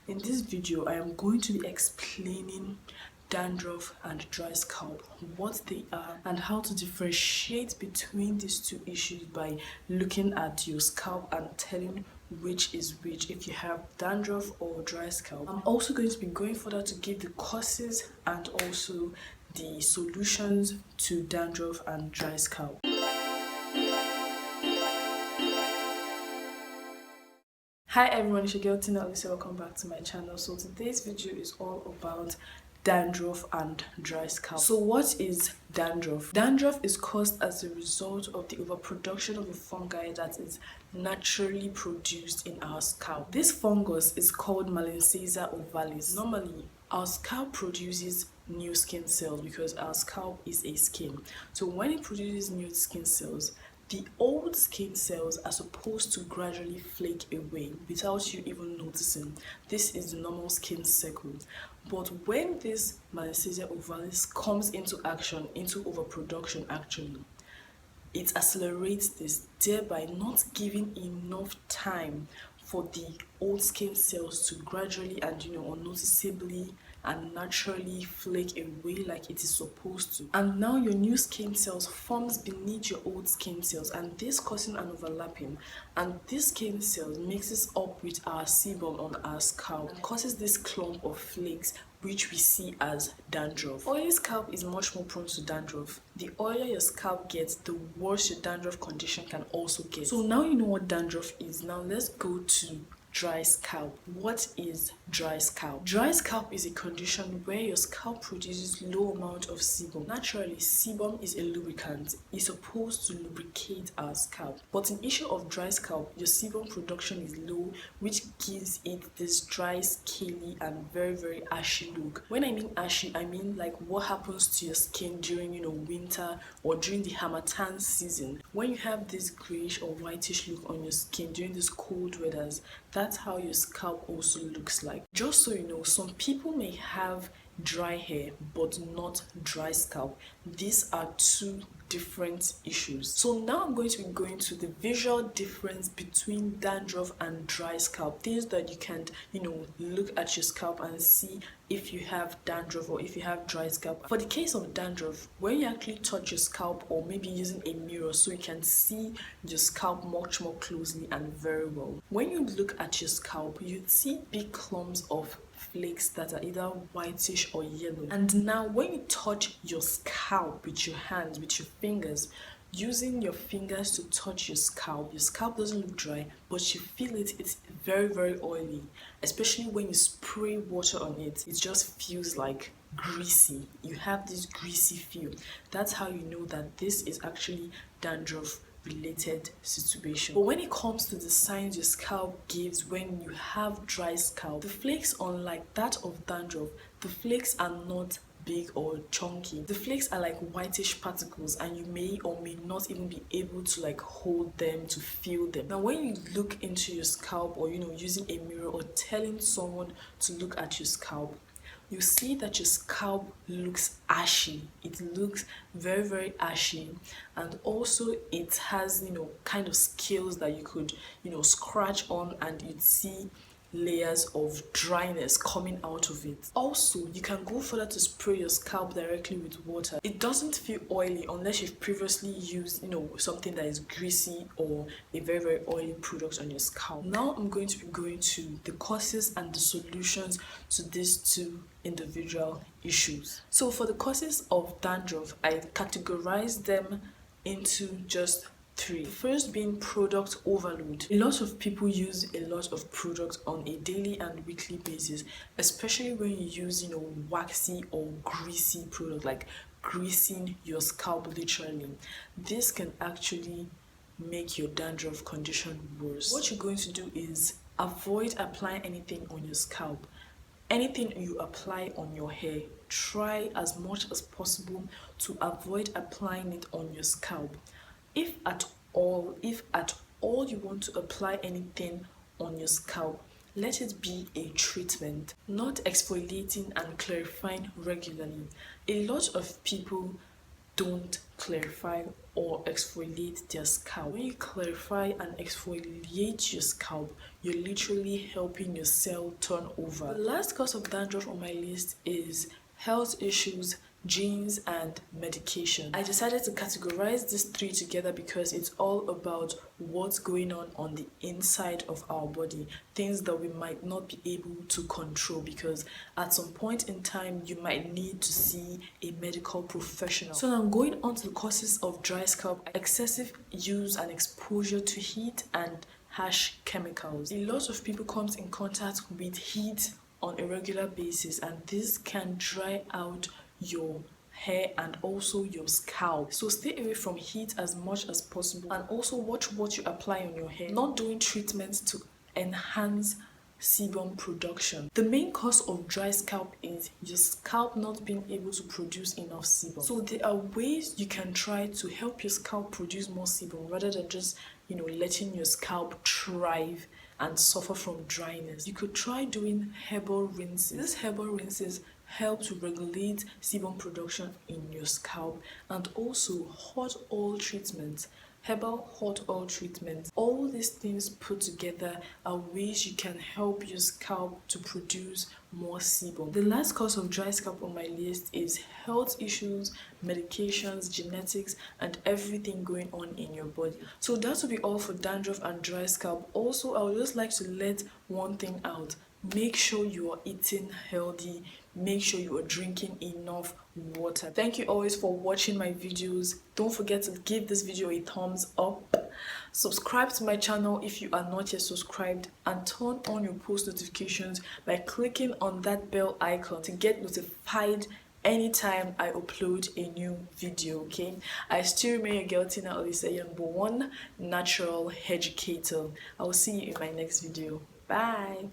In this video, I am going to be explaining dandruff and dry scalp, what they are, and how to differentiate between these two issues by looking at your scalp and telling which is which, if you have dandruff or dry scalp. I'm also going to be going further to give the causes and also the solutions to dandruff and dry scalp. Hi everyone, it's your girl Tina Oliseh. Welcome back to my channel. So today's video is all about dandruff and dry scalp. So what is dandruff? Dandruff is caused as a result of the overproduction of a fungi that is naturally produced in our scalp. This fungus is called Oliseh ovalis. Normally, our scalp produces new skin cells because our scalp is a skin. So when it produces new skin cells, the old skin cells are supposed to gradually flake away without you even noticing. This is the normal skin cycle. But when this Oliseh ovalis comes into action, into overproduction actually, it accelerates this, thereby not giving enough time for the old skin cells to gradually and unnoticeably and naturally flake away like it is supposed to. And now your new skin cells forms beneath your old skin cells, and this causing an overlapping, and this skin cells mixes up with our sebum on our scalp and causes this clump of flakes which we see as dandruff. Oily scalp is much more prone to dandruff. The oilier your scalp gets, the worse your dandruff condition can also get. So now you know what dandruff is. Now let's go to dry scalp. What is dry scalp? Dry scalp is a condition where your scalp produces low amount of sebum. Naturally, sebum is a lubricant. It's supposed to lubricate our scalp. But in issue of dry scalp, your sebum production is low, which gives it this dry, scaly, and very ashy look. When I mean ashy, I mean like what happens to your skin during winter or during the harmattan season. When you have this grayish or whitish look on your skin during these cold weathers, that's how your scalp also looks like. Just so you know, some people may have dry hair but not dry scalp. These are two different issues. So now I'm going to be going to the visual difference between dandruff and dry scalp. Things that you can look at your scalp and see if you have dandruff or if you have dry scalp. For the case of dandruff, when you actually touch your scalp, or maybe using a mirror so you can see your scalp much more closely and very well, when you look at your scalp, you'd see big clumps of flakes that are either whitish or yellow. And now when you touch your scalp with your hands, with your fingers, using your fingers to touch your scalp doesn't look dry, but you feel it's very oily. Especially when you spray water on it, it just feels like greasy. You have this greasy feel. That's how you know that this is actually dandruff related situation. But when it comes to the signs your scalp gives when you have dry scalp, the flakes, unlike that of dandruff, the flakes are not big or chunky. The flakes are like whitish particles, and you may or may not even be able to hold them, to feel them. Now when you look into your scalp, or using a mirror or telling someone to look at your scalp, you see that your scalp looks ashy. It looks very ashy, and also it has kind of scales that you could scratch on, and you'd see layers of dryness coming out of it. Also, you can go further to spray your scalp directly with water. It doesn't feel oily unless you've previously used something that is greasy or a very oily product on your scalp. Now I'm going to be going to the causes and the solutions to these two individual issues. So for the causes of dandruff, I categorize them into just three. The first being product overload. A lot of people use a lot of products on a daily and weekly basis, especially when you use waxy or greasy product, like greasing your scalp literally. This can actually make your dandruff condition worse. What you're going to do is avoid applying anything on your scalp. Anything you apply on your hair, try as much as possible to avoid applying it on your scalp. If at all you want to apply anything on your scalp, let it be a treatment, not exfoliating and clarifying regularly. A lot of people don't clarify or exfoliate their scalp. When you clarify and exfoliate your scalp, you're literally helping your cell turn over. The last cause of dandruff on my list is health issues, genes, and medication. I decided to categorize these three together because it's all about what's going on the inside of our body, things that we might not be able to control, because at some point in time you might need to see a medical professional. So now I'm going on to the causes of dry scalp: excessive use and exposure to heat and harsh chemicals. A lot of people comes in contact with heat on a regular basis, and this can dry out your hair and also your scalp. So stay away from heat as much as possible, and also watch what you apply on your hair. Not doing treatments to enhance sebum production. The main cause of dry scalp is your scalp not being able to produce enough sebum. So there are ways you can try to help your scalp produce more sebum rather than just letting your scalp thrive and suffer from dryness. You could try doing herbal rinses. These herbal rinses help to regulate sebum production in your scalp, and also hot oil treatments, herbal hot oil treatments. All these things put together are ways you can help your scalp to produce more sebum. The last cause of dry scalp on my list is health issues, medications, genetics, and everything going on in your body. So that will be all for dandruff and dry scalp. Also, I would just like to let one thing out: make sure you are eating healthy, make sure you are drinking enough water. Thank you always for watching my videos. Don't forget to give this video a thumbs up, subscribe to my channel if you are not yet subscribed, and turn on your post notifications by clicking on that bell icon to get notified anytime I upload a new video. Okay, I still remain your girl Tina Oliseh, your number one natural educator. I will see you in my next video. Bye.